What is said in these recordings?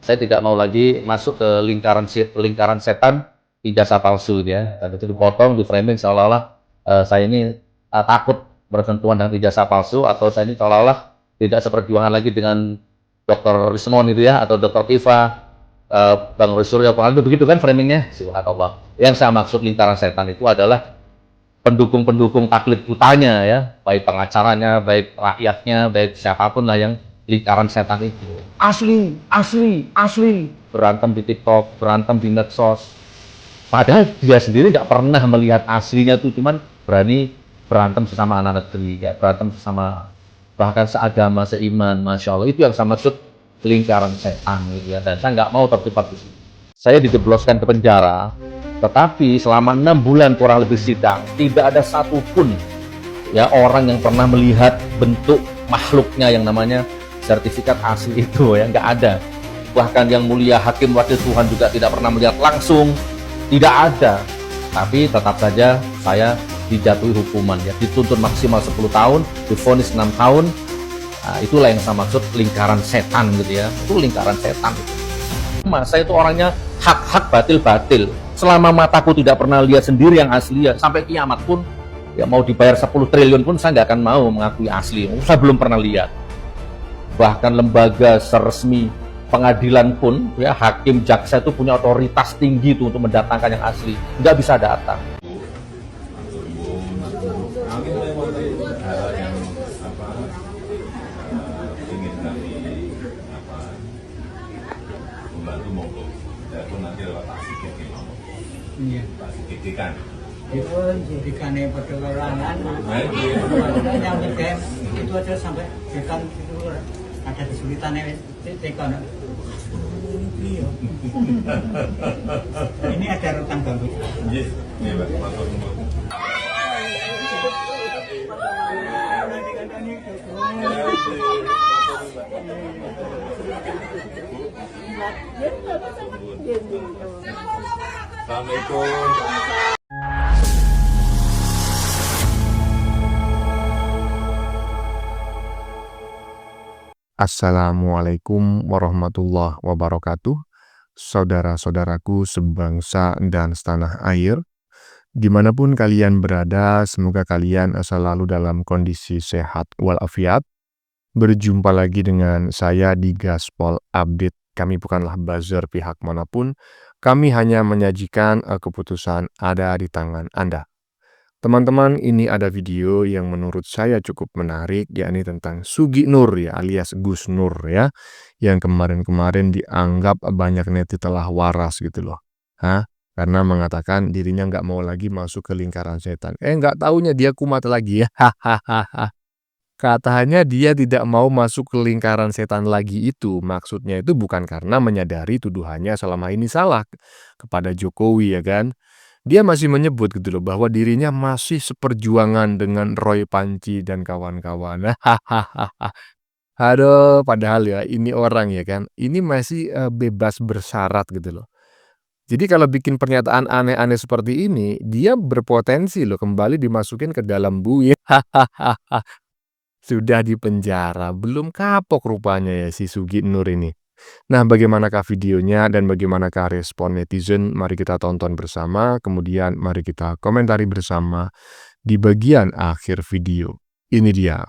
Saya tidak mau lagi masuk ke lingkaran setan ijazah palsu ya. Dan itu dipotong, di framing seolah-olah saya ini takut bersentuhan dengan ijazah palsu, atau saya ini seolah-olah tidak seperjuangan lagi dengan Dr. Rismon itu ya, atau Dr. Tifa, Bang Suryo Palono, begitu kan framingnya. Subhanallah. Yang saya maksud lingkaran setan itu adalah pendukung-pendukung taklid butanya ya, baik pengacaranya, baik rakyatnya, baik siapapun lah yang lingkaran setan itu. Asli, asli, asli. Berantem di TikTok, berantem di medsos. Padahal dia sendiri nggak pernah melihat aslinya tuh, cuman berani berantem sesama anak negeri, ya, berantem sesama bahkan seagama, seiman, masya Allah. Itu yang saya maksud lingkaran setan gitu ya. Dan saya nggak mau terlibat di situ. Saya dijebloskan ke penjara, tetapi selama 6 bulan kurang lebih sidang, tidak ada satupun ya orang yang pernah melihat bentuk makhluknya yang namanya sertifikat asli itu ya, nggak ada. Bahkan yang mulia hakim wakil Tuhan juga tidak pernah melihat langsung, tidak ada. Tapi tetap saja saya dijatuhi hukuman ya, dituntut maksimal 10 tahun, divonis 6 tahun. Nah, itulah yang saya maksud lingkaran setan gitu ya. Itu lingkaran setan itu. Saya itu orangnya hak-hak batil-batil. Selama mataku tidak pernah lihat sendiri yang asli ya, sampai kiamat pun ya mau dibayar 10 triliun pun saya nggak akan mau mengakui asli. Saya belum pernah lihat. Bahkan lembaga seresmi pengadilan pun ya, hakim jaksa itu punya otoritas tinggi tuh untuk mendatangkan yang asli, nggak bisa datang. Membantu monggo, pun nanti lewat taksi kiki monggo. Iya. Taksi kiki kan. Itu jadikannya perkeluarangan. Yang nyedem itu aja sampai dekan itu ada kesulitannya dekan. Iya. Ini ada rutang gambut. Iya, iya Pak, matur nuwun. Assalamualaikum. Assalamualaikum warahmatullahi wabarakatuh. Saudara-saudaraku sebangsa dan setanah air, dimanapun kalian berada, semoga kalian selalu dalam kondisi sehat walafiat. Berjumpa lagi dengan saya di Gaspol Update. Kami bukanlah buzzer pihak manapun, kami hanya menyajikan keputusan ada di tangan Anda. Teman-teman, ini ada video yang menurut saya cukup menarik, yakni tentang Sugi Nur ya, alias Gus Nur ya, yang kemarin-kemarin dianggap banyak netizen telah waras gitu loh. Karena mengatakan dirinya nggak mau lagi masuk ke lingkaran setan. Nggak taunya dia kumat lagi ya. Katanya dia tidak mau masuk ke lingkaran setan lagi itu. Maksudnya itu bukan karena menyadari tuduhannya selama ini salah kepada Jokowi ya kan. Dia masih menyebut gitu loh bahwa dirinya masih seperjuangan dengan Roy Panci dan kawan-kawan. Aduh, padahal ya ini orang ya kan, ini masih bebas bersyarat gitu loh. Jadi kalau bikin pernyataan aneh-aneh seperti ini, dia berpotensi loh kembali dimasukin ke dalam bui. Sudah di penjara, belum kapok rupanya ya si Sugi Nur ini. Nah, bagaimanakah videonya dan bagaimanakah respon netizen? Mari kita tonton bersama, kemudian mari kita komentari bersama di bagian akhir video. Ini dia.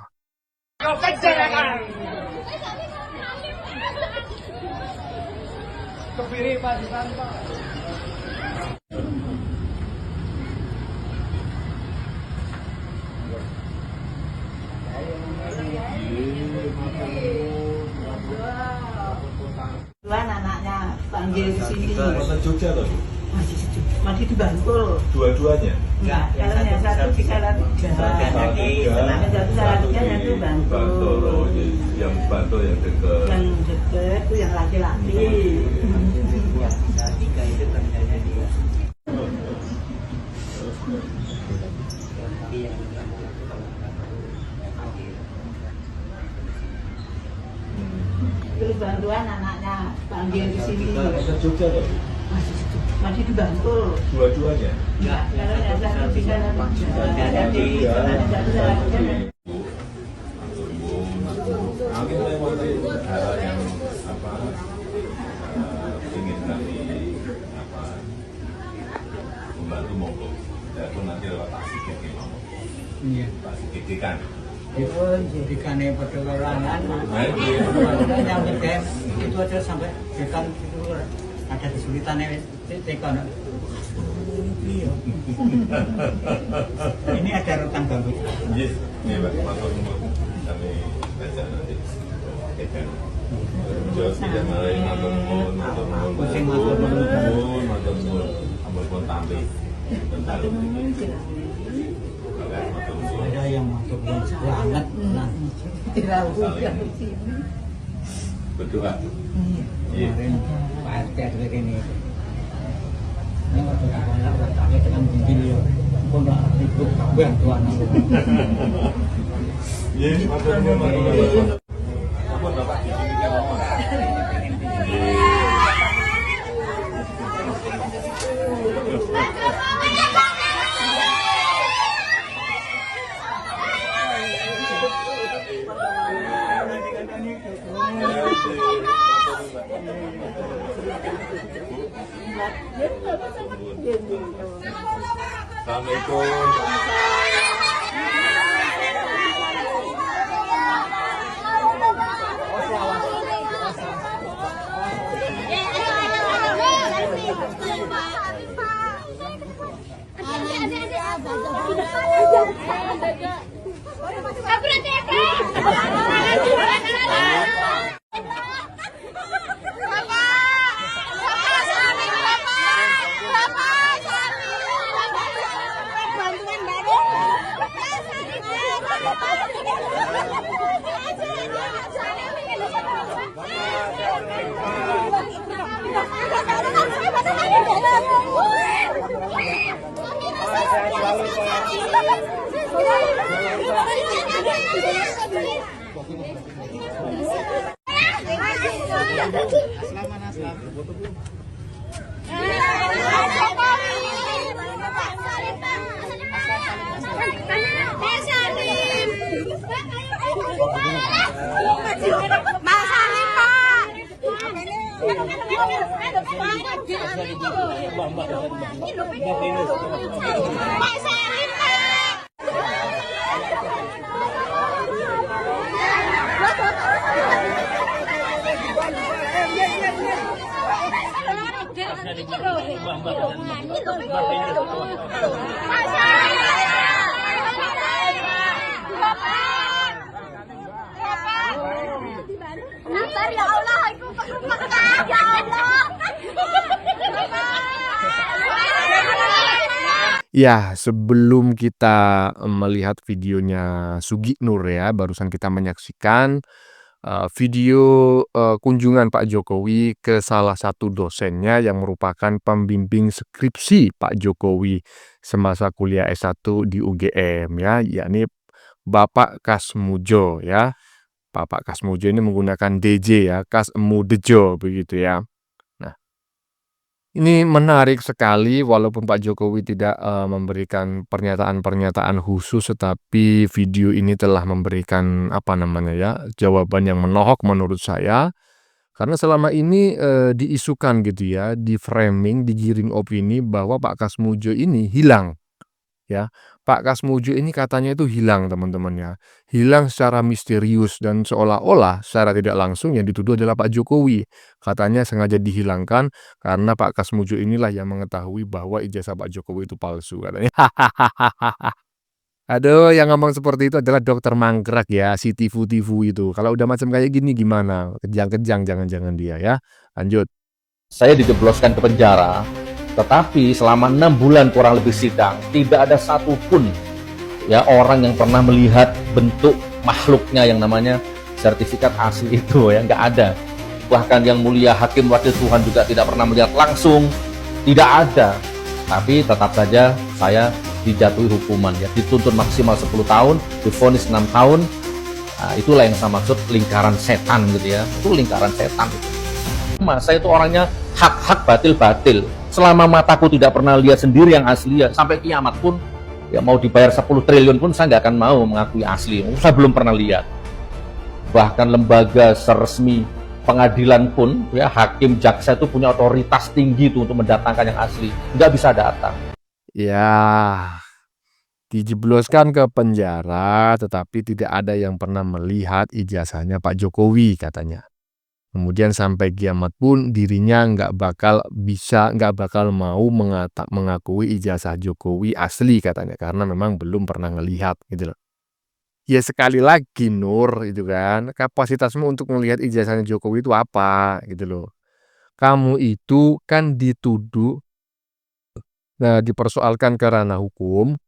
Anaknya panggil di sini. Kota Jogja loh. Masih di Bantul. Dua-duanya. Enggak, kalau yang satu di Salatiga. Yang satu Salatiga, yang itu Bantul. Oh, yang Bantul yang dekat. Yang dekat itu yang laki-laki. Salatiga itu kerjanya dia. Terus bantuan anaknya panggil di sini. Kota Jogja loh. Masih di Bantul. Dua-duanya. Enggak, kalau yang satu di Salatiga. Jadi, yang satu Salatiga. Mungkin lewat hal yang kitikan. Ikannya pada larangan. Yang game itu aja sampai ikan itu ada kesulitannya tekan. Ini ada rotan gambut. Yes, ini Pak, matur nuwun. Kami baca nanti. Ikan. Jos tidak mari matur nuwun, matur nuwun. Kucing matur nuwun. Matur nuwun. Ampun pun tampi. Bentar. Ada yang matur nuwun banget. Berdoa. Kemarin Pak RT ada ini. Ini waktu banyak bertanya dengan video. Kok nggak ikut bantuan aku. Yes, matur nuwun, matur nuwun. Ampun Bapak di sini kan ngomong. Assalamualaikum. Ya Allah, aku Mekah, ya Allah. Ya, sebelum kita melihat videonya Sugi Nur ya, barusan kita menyaksikan video kunjungan Pak Jokowi ke salah satu dosennya yang merupakan pembimbing skripsi Pak Jokowi semasa kuliah S1 di UGM ya, yakni Bapak Kasmujo ya. Bapak Kasmujo ini menggunakan DJ ya, Kasmudejo begitu ya. Nah, ini menarik sekali walaupun Pak Jokowi tidak memberikan pernyataan-pernyataan khusus, tetapi video ini telah memberikan apa namanya ya, jawaban yang menohok menurut saya. Karena selama ini diisukan gitu ya, di framing, digiring opini bahwa Pak Kasmujo ini hilang. Ya, Pak Kasmujo ini katanya itu hilang teman-teman ya, hilang secara misterius dan seolah-olah secara tidak langsung yang dituduh adalah Pak Jokowi. Katanya sengaja dihilangkan karena Pak Kasmujo inilah yang mengetahui bahwa ijazah Pak Jokowi itu palsu katanya. Aduh, yang ngomong seperti itu adalah dokter mangkrak ya, si tifu-tifu itu. Kalau udah macam kayak gini gimana? Kejang-kejang jangan-jangan dia ya. Lanjut. Saya dijebloskan ke penjara, tetapi selama 6 bulan kurang lebih sidang, tidak ada satupun ya orang yang pernah melihat bentuk makhluknya yang namanya sertifikat asli itu ya, nggak ada. Bahkan yang mulia Hakim Wakil Tuhan juga tidak pernah melihat langsung, tidak ada. Tapi tetap saja saya dijatuhi hukuman ya, dituntut maksimal 10 tahun, divonis 6 tahun. Nah, itulah yang saya maksud lingkaran setan gitu ya, itu lingkaran setan. Saya itu orangnya hak-hak batil-batil. Selama mataku tidak pernah lihat sendiri yang asli ya, sampai kiamat pun ya mau dibayar 10 triliun pun saya nggak akan mau mengakui asli. Saya belum pernah lihat. Bahkan lembaga seresmi pengadilan pun ya, hakim jaksa itu punya otoritas tinggi tuh untuk mendatangkan yang asli, nggak bisa datang. Ya, Dijebloskan ke penjara, tetapi tidak ada yang pernah melihat ijazahnya Pak Jokowi katanya. Kemudian sampai kiamat pun dirinya nggak bakal mau mengakui ijazah Jokowi asli katanya, karena memang belum pernah ngelihat gitu loh. Ya sekali lagi Nur, itu kan, kapasitasmu untuk melihat ijazahnya Jokowi itu apa gitu loh. Kamu itu kan dituduh, dipersoalkan ke ranah hukum,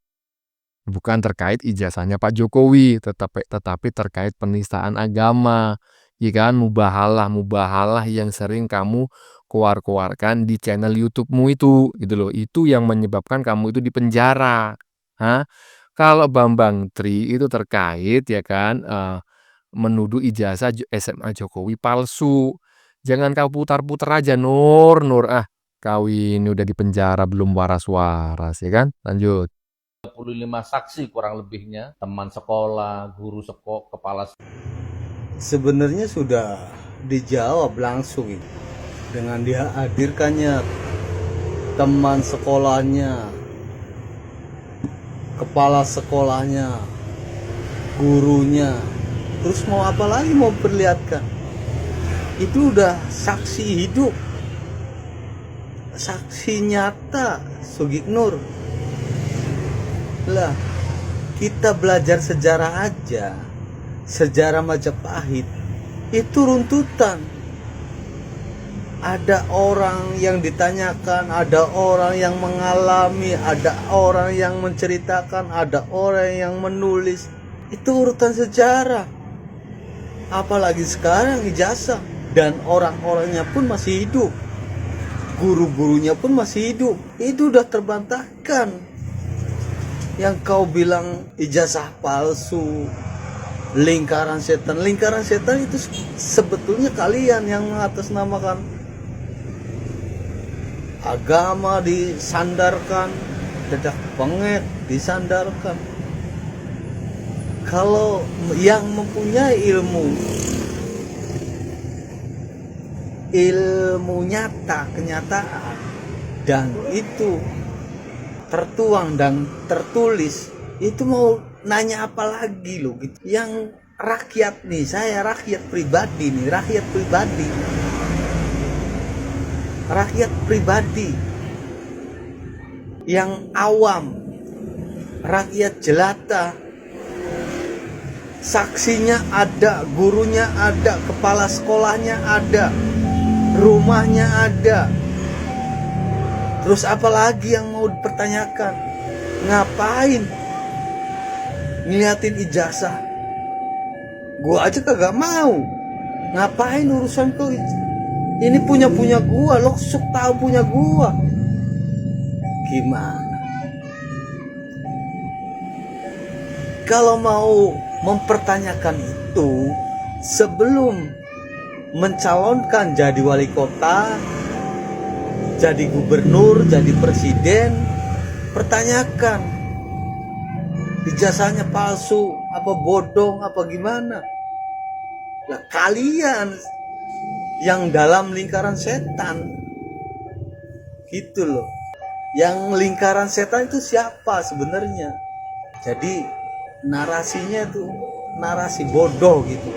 bukan terkait ijazahnya Pak Jokowi, tetapi terkait penistaan agama, ya kan, mubahalah yang sering kamu keluarkan di channel YouTube-mu itu, gitu loh. Itu yang menyebabkan kamu itu dipenjara. Kalau Bambang Tri itu terkait, ya kan, menuduh ijazah SMA Jokowi palsu. Jangan kau putar-putar aja, Nur. Kau ini udah dipenjara belum waras-waras, ya kan? Lanjut. 35 saksi kurang lebihnya, teman sekolah, guru sekolah, kepala Sebenarnya sudah dijawab langsung itu. Dengan dihadirkannya teman sekolahnya, kepala sekolahnya, gurunya, terus mau apa lagi mau perlihatkan? Itu udah saksi hidup, saksi nyata Sugik Nur. Lah, kita belajar sejarah aja, sejarah Majapahit itu runtutan. Ada orang yang ditanyakan, ada orang yang mengalami, ada orang yang menceritakan, ada orang yang menulis. Itu urutan sejarah. Apalagi sekarang ijazah, dan orang-orangnya pun masih hidup, guru-gurunya pun masih hidup. Itu udah terbantahkan. Yang kau bilang ijazah palsu, lingkaran setan itu sebetulnya kalian yang mengatasnamakan agama, disandarkan, dedak bengek disandarkan. Kalau yang mempunyai ilmu nyata, kenyataan, dan itu tertuang dan tertulis, itu mau nanya apa lagi lo gitu. Yang rakyat nih, saya rakyat pribadi yang awam, rakyat jelata, saksinya ada, gurunya ada, kepala sekolahnya ada, rumahnya ada. Terus apa lagi yang mau dipertanyakan? Ngapain ngeliatin ijazah? Gua aja kagak mau. Ngapain urusan kau? Ini punya gua, lo sok tahu punya gua. Gimana? Kalau mau mempertanyakan itu sebelum mencalonkan jadi wali kota, jadi gubernur, jadi presiden, pertanyakan ijazahnya palsu, apa bodong, apa gimana. Lah kalian yang dalam lingkaran setan gitu loh. Yang lingkaran setan itu siapa sebenarnya? Jadi narasinya tuh narasi bodoh gitu.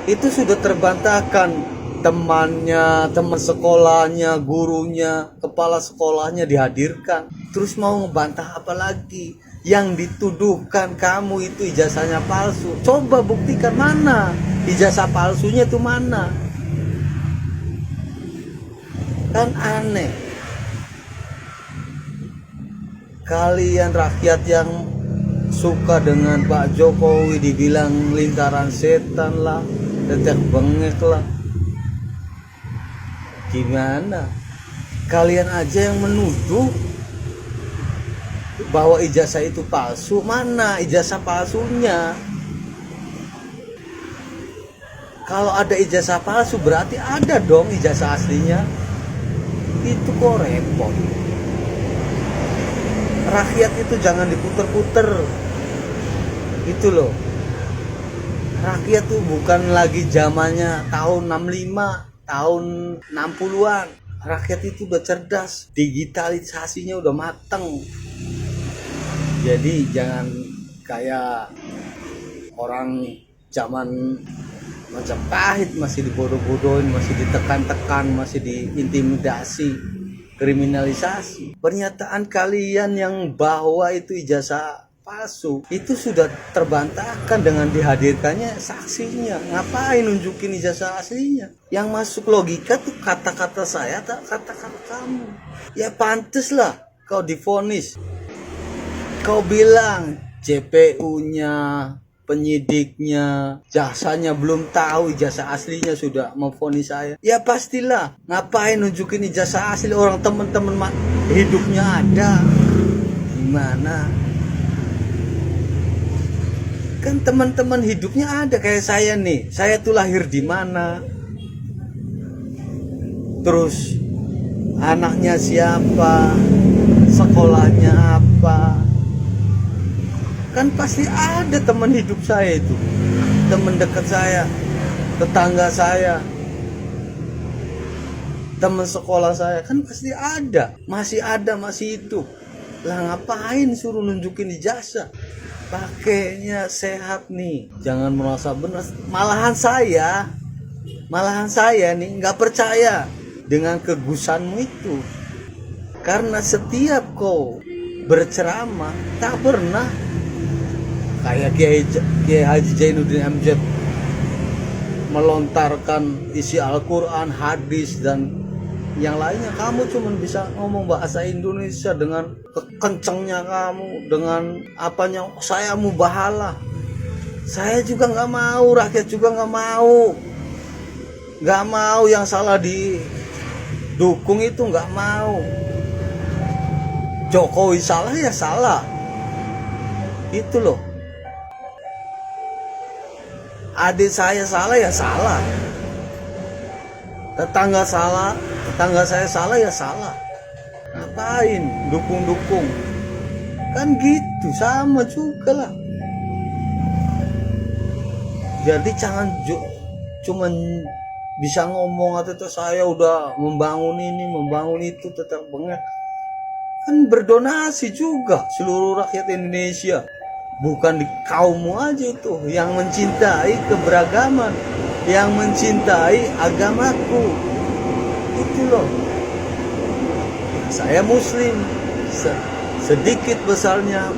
Itu sudah terbantahkan, temannya, teman sekolahnya, gurunya, kepala sekolahnya dihadirkan. Terus mau ngebantah apa lagi? Yang dituduhkan kamu itu ijazahnya palsu. Coba buktikan mana ijazah palsunya itu mana? Kan aneh. Kalian rakyat yang suka dengan Pak Jokowi dibilang lingkaran setan lah, detek bengek lah. Gimana? Kalian aja yang menuduh bahwa ijazah itu palsu. Mana ijazah palsunya? Kalau ada ijazah palsu berarti ada dong ijazah aslinya. Itu kok repot. Rakyat itu jangan diputer-puter. Itu loh. Rakyat tuh bukan lagi zamannya tahun 65, tahun 60-an. Rakyat itu udah cerdas, digitalisasinya udah mateng. Jadi jangan kayak orang zaman Majapahit masih dibodoh-bodohin, masih ditekan-tekan, masih diintimidasi, kriminalisasi. Pernyataan kalian yang bahwa itu ijazah palsu itu sudah terbantahkan dengan dihadirkannya saksinya. Ngapain nunjukin ijazah aslinya? Yang masuk logika tuh kata-kata saya atau kata-kata kamu. Ya pantes lah kau divonis. Kau bilang JPU-nya, penyidiknya, jasanya belum tahu, ijazah aslinya sudah memvonis saya. Ya pastilah, ngapain nunjukin ijazah asli orang teman-teman hidupnya ada. Gimana? Kan teman-teman hidupnya ada kayak saya nih. Saya tuh lahir di mana? Terus anaknya siapa? Sekolahnya apa? Kan pasti ada teman hidup saya itu. Teman dekat saya, tetangga saya, teman sekolah saya, kan pasti ada. Masih ada, masih itu. Lah ngapain suruh nunjukin ijazah? Pakainya sehat nih, jangan merasa benar. Malahan saya nih nggak percaya dengan kegusanmu itu, karena setiap kau berceramah tak pernah kayak Kiai Haji Zainuddin MZ melontarkan isi Al-Quran, hadis dan yang lainnya. Kamu cuma bisa ngomong bahasa Indonesia dengan kencengnya kamu, dengan apanya. Saya mubahalah, saya juga nggak mau, rakyat juga nggak mau yang salah didukung itu, nggak mau. Jokowi salah ya salah, itu loh. Adik saya salah ya salah, tetangga saya salah ya salah. Ngapain dukung-dukung? Kan gitu, sama juga lah. Jadi jangan cuman bisa ngomong atau saya udah membangun ini, membangun itu, tetap bengek. Kan berdonasi juga seluruh rakyat Indonesia. Bukan di kaummu aja itu yang mencintai keberagaman, yang mencintai agamaku. Itu loh. Saya muslim, sedikit besarnya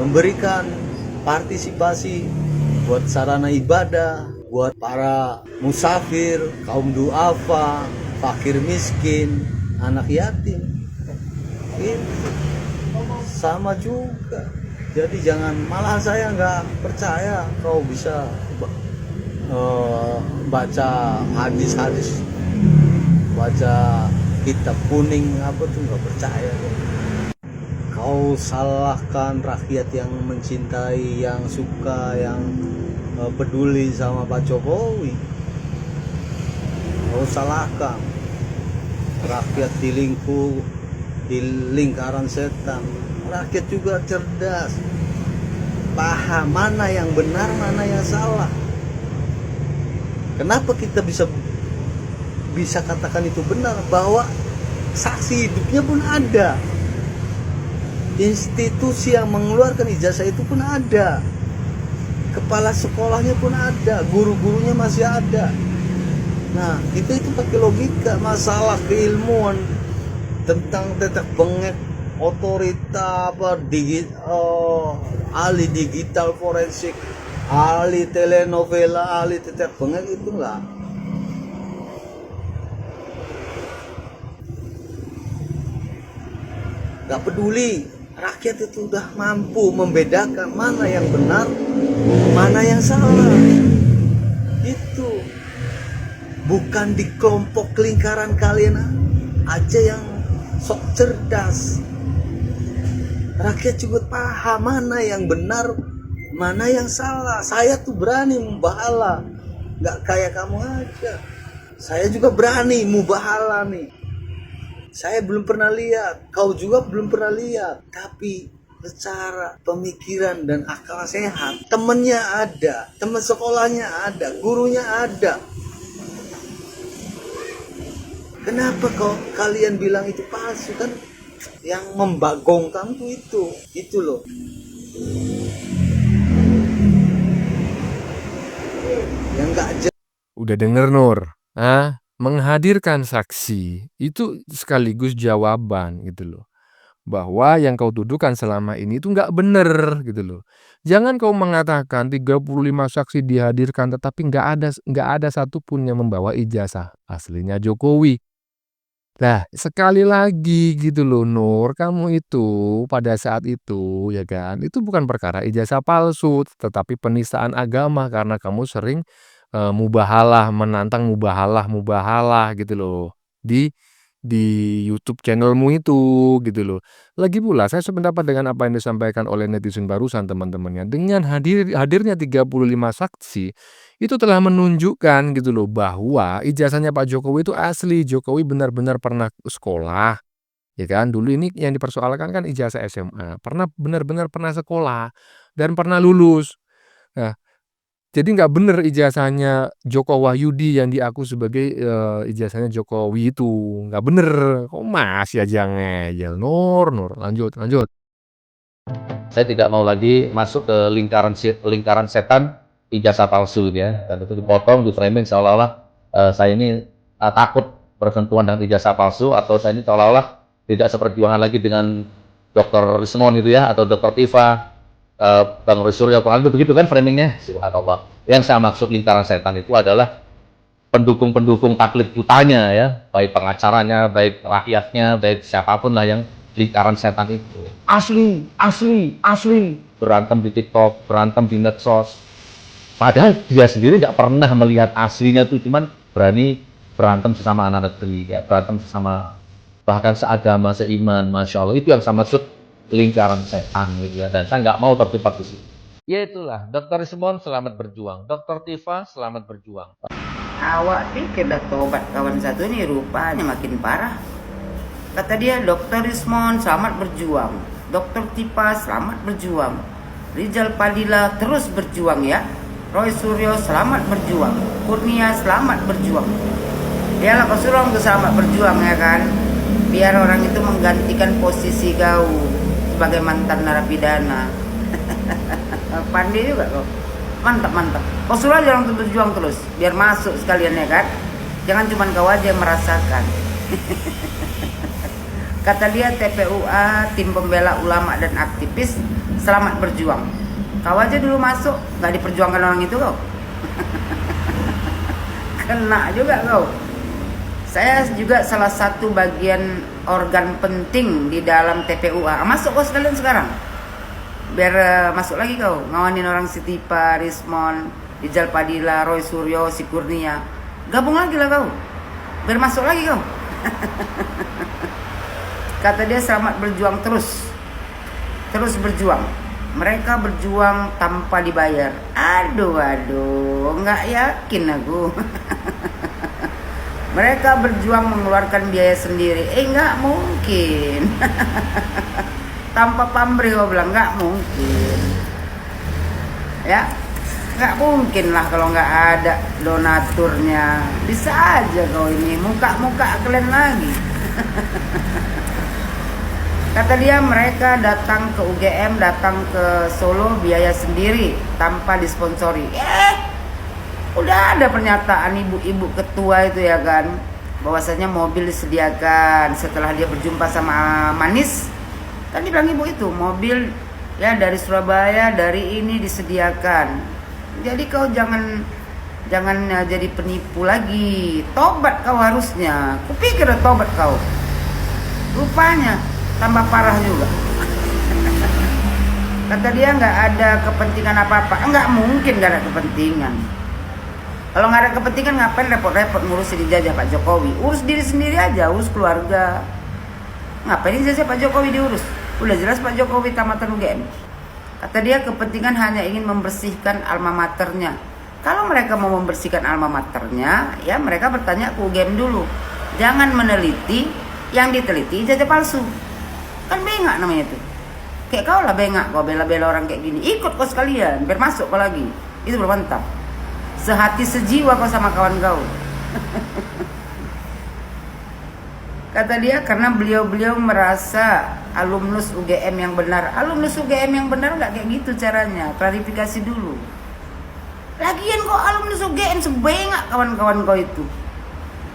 memberikan partisipasi buat sarana ibadah, buat para musafir, kaum duafa, fakir miskin, anak yatim. Itu sama juga. Jadi jangan, malah saya nggak percaya kau bisa baca hadis-hadis, baca kitab kuning apa tuh, nggak percaya. Kau salahkan rakyat yang mencintai, yang suka, yang peduli sama Pak Jokowi. Kau salahkan rakyat di lingkaran setan. Rakyat juga cerdas, paham mana yang benar, mana yang salah. Kenapa kita bisa katakan itu benar? Bahwa saksi hidupnya pun ada, institusi yang mengeluarkan ijazah itu pun ada, kepala sekolahnya pun ada, guru-gurunya masih ada. Nah, itu pakai logika. Masalah keilmuan tentang tetek bengek, otorita apa, ahli digital forensik, ahli telenovela, ahli tetek bengek, itu nggak peduli. Rakyat itu udah mampu membedakan mana yang benar, mana yang salah. Itu bukan di kelompok lingkaran kalian aja yang sok cerdas. Rakyat juga paham mana yang benar, mana yang salah. Saya tuh berani mubahala, nggak kayak kamu aja. Saya juga berani mubahala nih. Saya belum pernah lihat, kau juga belum pernah lihat. Tapi secara pemikiran dan akal sehat, temennya ada, teman sekolahnya ada, gurunya ada. Kenapa kok kalian bilang itu palsu? Kan yang membagong kamu itu loh. Yang nggak Udah denger Nur? Menghadirkan saksi itu sekaligus jawaban gitu loh. Bahwa yang kau tuduhkan selama ini itu nggak bener gitu loh. Jangan kau mengatakan 35 saksi dihadirkan tetapi nggak ada satupun yang membawa ijazah aslinya Jokowi. Nah, sekali lagi gitu loh Nur, kamu itu pada saat itu ya kan, itu bukan perkara ijazah palsu, tetapi penistaan agama karena kamu sering, mubahalah, menantang mubahalah gitu loh, di YouTube channel-mu itu gitu loh. Lagi pula saya sependapat dengan apa yang disampaikan oleh netizen barusan teman-temannya, dengan hadirnya 35 saksi, itu telah menunjukkan gitu loh bahwa ijazahnya Pak Jokowi itu asli, Jokowi benar-benar pernah sekolah, ya kan. Dulu ini yang dipersoalkan kan ijazah SMA, benar-benar pernah sekolah dan pernah lulus. Nah, jadi nggak bener ijazahnya Joko Wahyudi yang diaku sebagai, ijazahnya Jokowi itu, nggak bener. Kok masih aja ngeyel, Nur, lanjut. Saya tidak mau lagi masuk ke lingkaran setan ijazah palsu ya. Dan itu dipotong, di framing seolah-olah saya ini takut bersentuhan dengan ijazah palsu, atau saya ini seolah-olah tidak seperjuangan lagi dengan Dr. Rismon itu ya, atau Dr. Tifa, Bang Roy Suryo, begitu kan framingnya. Subhanallah. Yang saya maksud lingkaran setan itu adalah pendukung-pendukung taklid butanya ya, baik pengacaranya, baik rakyatnya, baik siapapun lah yang lingkaran setan itu. Asli. Berantem di TikTok, berantem di medsos. Padahal dia sendiri nggak pernah melihat aslinya tuh, cuman berani berantem sesama anak negeri, ya, berantem sesama bahkan seagama, seiman, masya Allah. Itu yang saya maksud lingkaran setan gitu ya. Dan saya nggak mau terjebak di situ. Ya itulah, Dr. Rismon selamat berjuang, Dr. Tifa selamat berjuang. Awak pikir dah tobat kawan satu ini, rupanya makin parah. Kata dia, Dr. Rismon selamat berjuang, Dr. Tifa selamat berjuang, Rizal Padilla terus berjuang ya, Roy Suryo selamat berjuang, Kurnia selamat berjuang. Yalah kau suruh untuk selamat berjuang ya kan, biar orang itu menggantikan posisi kau sebagai mantan narapidana. Pandai juga kau, mantap. Kau suruh aja orang untuk berjuang terus, biar masuk sekalian ya kan. Jangan cuma kau aja yang merasakan. Kata dia, TPUA, tim pembela ulama dan aktivis selamat berjuang. Kau aja dulu masuk, nggak diperjuangkan orang itu kau. Kena juga kau. Saya juga salah satu bagian organ penting di dalam TPUA. Masuk kau sekalian sekarang. Biar masuk lagi kau, ngawanin orang si Tifa, Rismon, Rizal Padilla, Roy Suryo, si Kurnia. Gabung lagi lah kau, biar masuk lagi kau. Kata dia selamat berjuang terus berjuang. Mereka berjuang tanpa dibayar. Aduh, nggak yakin aku. Mereka berjuang mengeluarkan biaya sendiri. Nggak mungkin. Tanpa pamrih, kau bilang nggak mungkin. Ya, nggak mungkin lah kalau nggak ada donaturnya. Bisa aja kau ini muka kalian lagi. Kata dia mereka datang ke UGM, datang ke Solo biaya sendiri tanpa disponsori. Udah ada pernyataan ibu-ibu ketua itu ya kan, bahwasanya mobil disediakan setelah dia berjumpa sama Manis. Kan dibilang ibu itu mobil ya dari Surabaya, dari ini disediakan. Jadi kau jangan jadi penipu lagi. Tobat kau harusnya. Kupikir tobat kau. Rupanya tambah parah juga. Kata dia nggak ada kepentingan apa-apa. Nggak mungkin nggak ada kepentingan. Kalau nggak ada kepentingan ngapain repot-repot ngurusin ijazah Pak Jokowi? Urus diri sendiri aja, urus keluarga. Ngapain ijazah Pak Jokowi diurus? Udah jelas Pak Jokowi tamatan UGM. Kata dia kepentingan hanya ingin membersihkan alma maternya. Kalau mereka mau membersihkan alma maternya, ya mereka bertanya ke UGM dulu. Jangan meneliti yang diteliti ijazah palsu. Kan bengak namanya itu. Kayak kau lah bengak, kau bela-bela orang kayak gini. Ikut kau sekalian, biar masuk kau lagi. Itu bermantap. Sehati sejiwa kau sama kawan kau. Kata dia karena beliau-beliau merasa alumnus UGM yang benar. Alumnus UGM yang benar nggak kayak gitu caranya. Klarifikasi dulu. Lagian kok alumnus UGM sebengak kawan-kawan kau itu.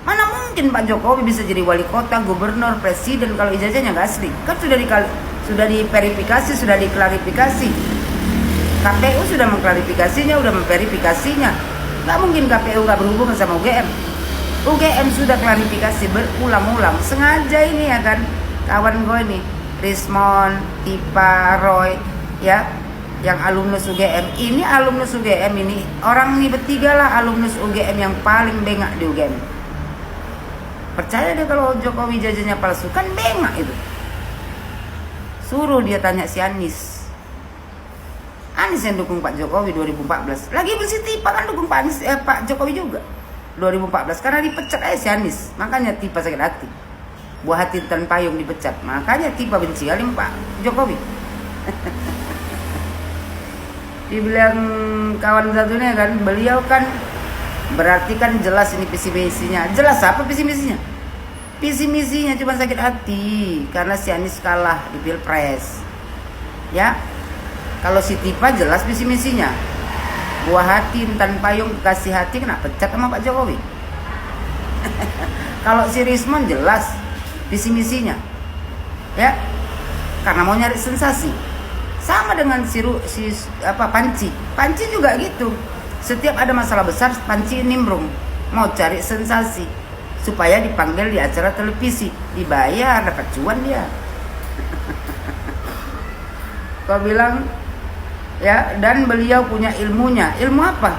Mana mungkin Pak Jokowi bisa jadi wali kota, gubernur, presiden kalau ijazahnya nggak asli. Kan sudah diverifikasi, sudah diklarifikasi. KPU sudah mengklarifikasinya, sudah memverifikasinya. Nggak mungkin KPU nggak berhubungan sama UGM. UGM sudah klarifikasi berulang-ulang, sengaja ini ya kan, kawan gue nih, Rismon, Tipa, Roy, ya, yang alumnus UGM. Ini alumnus UGM ini, orang ini bertiga lah alumnus UGM yang paling bengak di UGM. Percaya dia kalau Jokowi jajanya palsu, kan bengak itu. Suruh dia tanya si Anies. Anies yang dukung Pak Jokowi 2014. Lagi bersih Tipa kan dukung Pak Jokowi juga. 2014 karena dipecat aja si Anies, makanya Tipa sakit hati. Buah hati tan payung dipecat, makanya Tipa benci kali Pak Jokowi. Dibilang kawan satunya kan, beliau kan berarti kan jelas ini visi misinya. Jelas apa visi misinya? Visi misinya cuma sakit hati karena si Anies kalah di Pilpres. Ya, kalau si Tipa jelas visi misinya. Buah hati tan payung kasih hati kena pecat sama Pak Jokowi. Kalau si Rismon jelas visi misinya, ya, karena mau nyari sensasi. Sama dengan Panci. Panci juga gitu. Setiap ada masalah besar, Panci nimbrung, mau cari sensasi supaya dipanggil di acara televisi, dibayar, dapat cuan dia. Kau bilang ya, dan beliau punya ilmunya. Ilmu apa?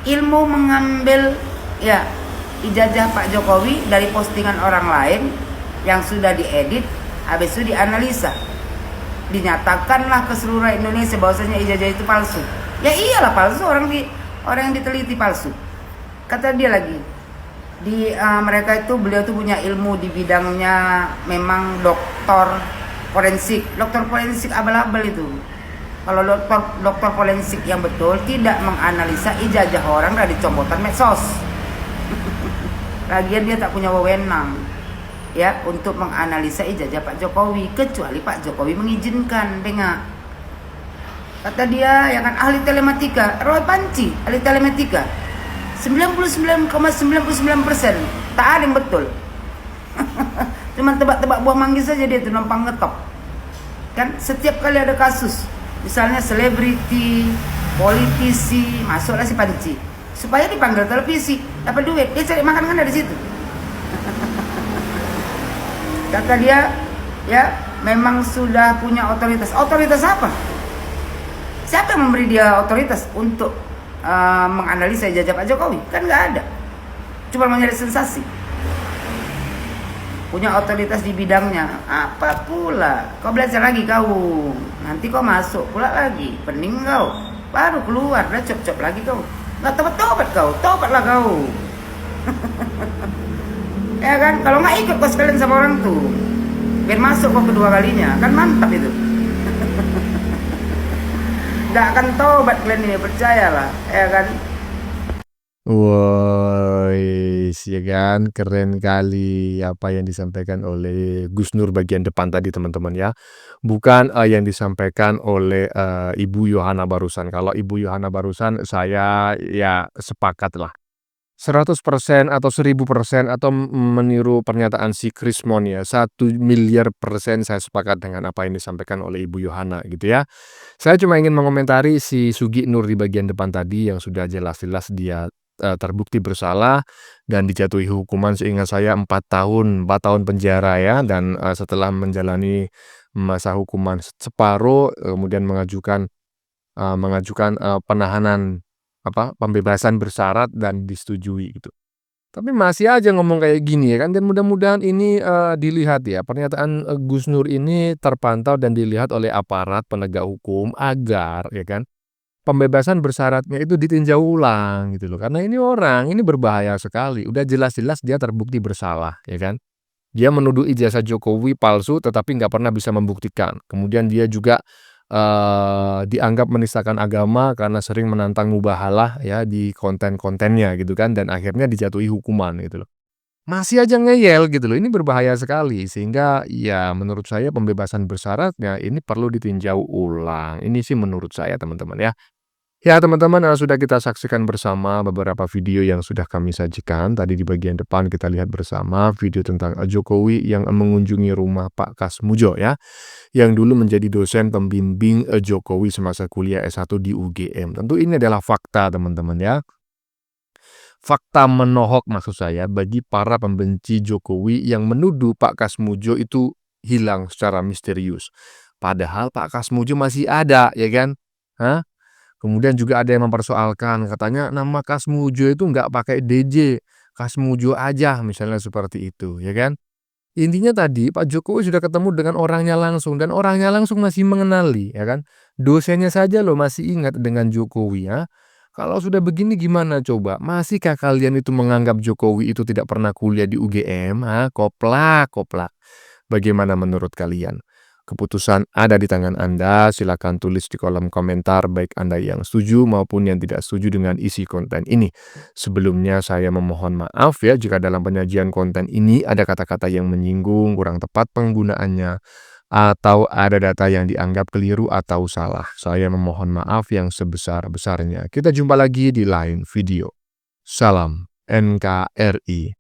Ilmu mengambil ya ijazah Pak Jokowi dari postingan orang lain yang sudah diedit, habis itu dianalisa, dinyatakanlah ke seluruh Indonesia bahwasanya ijazah itu palsu. Ya iyalah palsu, orang yang diteliti palsu. Kata dia lagi, mereka itu, beliau tuh punya ilmu di bidangnya, memang doktor forensik. Doktor forensik abal-abal itu. Kalau dokter forensik yang betul tidak menganalisa ijazah orang dari compotan medsos. Lagian dia tak punya wewenang ya untuk menganalisa ijazah Pak Jokowi, kecuali Pak Jokowi mengizinkan. Dengar kata dia yang kan ahli telematika, Roy Panci ahli telematika 99,99% tak ada yang betul. Cuma tebak-tebak buah manggis saja dia tuh numpang ngetop. Kan setiap kali ada kasus, misalnya selebriti, politisi, masuklah si Panci supaya dipanggil televisi, dapat duit, dia cari makan kan dari situ. Kata dia, ya memang sudah punya otoritas. Otoritas apa? Siapa yang memberi dia otoritas untuk menganalisa ijazah Pak Jokowi? Kan nggak ada. Cuma mau nyari sensasi. Punya otoritas di bidangnya. Apa pula? Kau belajar lagi kau. Nanti kau masuk pula lagi. Pening kau. Baru keluar, udah cop-cop lagi kau. Nggak tobat kau. Tobatlah kau. Ya kan, kalau nggak ikut kau sekalian sama orang tuh, biar masuk kau kedua kalinya, kan mantap itu. Nggak akan tobat kalian ini, percayalah, ya kan. Woi, ya kan, keren kali apa yang disampaikan oleh Gus Nur bagian depan tadi teman-teman ya. Bukan yang disampaikan oleh Ibu Yohana barusan. Kalau Ibu Yohana barusan saya ya sepakat lah. 100% atau 1000% atau meniru pernyataan si Krismon ya, 1 miliar% saya sepakat dengan apa yang disampaikan oleh Ibu Yohana gitu ya. Saya cuma ingin mengomentari si Sugi Nur di bagian depan tadi yang sudah jelas-jelas dia terbukti bersalah dan dijatuhi hukuman seingat saya 4 tahun penjara ya, dan setelah menjalani masa hukuman separuh kemudian mengajukan penahanan pembebasan bersyarat dan disetujui gitu. Tapi masih aja ngomong kayak gini ya kan, dan mudah-mudahan ini dilihat ya, pernyataan Gus Nur ini terpantau dan dilihat oleh aparat penegak hukum agar ya kan pembebasan bersyaratnya itu ditinjau ulang gitu loh. Karena ini orang ini berbahaya sekali. Udah jelas-jelas dia terbukti bersalah ya kan. Dia menuduh ijazah Jokowi palsu tetapi nggak pernah bisa membuktikan. Kemudian dia juga dianggap menistakan agama karena sering menantang mubahalah ya di konten-kontennya gitu kan, dan akhirnya dijatuhi hukuman gitu loh. masih aja ngeyel gitu loh, ini berbahaya sekali. Sehingga ya menurut saya pembebasan bersyaratnya ini perlu ditinjau ulang, ini sih menurut saya teman-teman ya. Ya teman-teman, sudah kita saksikan bersama beberapa video yang sudah kami sajikan. Tadi di bagian depan kita lihat bersama video tentang Jokowi yang mengunjungi rumah Pak Kasmujo ya, yang dulu menjadi dosen pembimbing Jokowi semasa kuliah S1 di UGM. Tentu ini adalah fakta teman-teman ya. Fakta menohok maksud saya bagi para pembenci Jokowi yang menuduh Pak Kasmujo itu hilang secara misterius. Padahal Pak Kasmujo masih ada, ya kan? Hah? Kemudian juga ada yang mempersoalkan, katanya nama Kasmujo itu nggak pakai DJ, Kasmujo aja, misalnya seperti itu, ya kan? Intinya tadi Pak Jokowi sudah ketemu dengan orangnya langsung dan orangnya langsung masih mengenali, ya kan? Dosennya saja loh masih ingat dengan Jokowi ya. Kalau sudah begini gimana coba? Masihkah kalian itu menganggap Jokowi itu tidak pernah kuliah di UGM? Koplak, koplak. Bagaimana menurut kalian? Keputusan ada di tangan Anda, silakan tulis di kolom komentar baik Anda yang setuju maupun yang tidak setuju dengan isi konten ini. Sebelumnya saya memohon maaf ya jika dalam penyajian konten ini ada kata-kata yang menyinggung, kurang tepat penggunaannya, atau ada data yang dianggap keliru atau salah. Saya memohon maaf yang sebesar-besarnya. Kita jumpa lagi di lain video. Salam NKRI.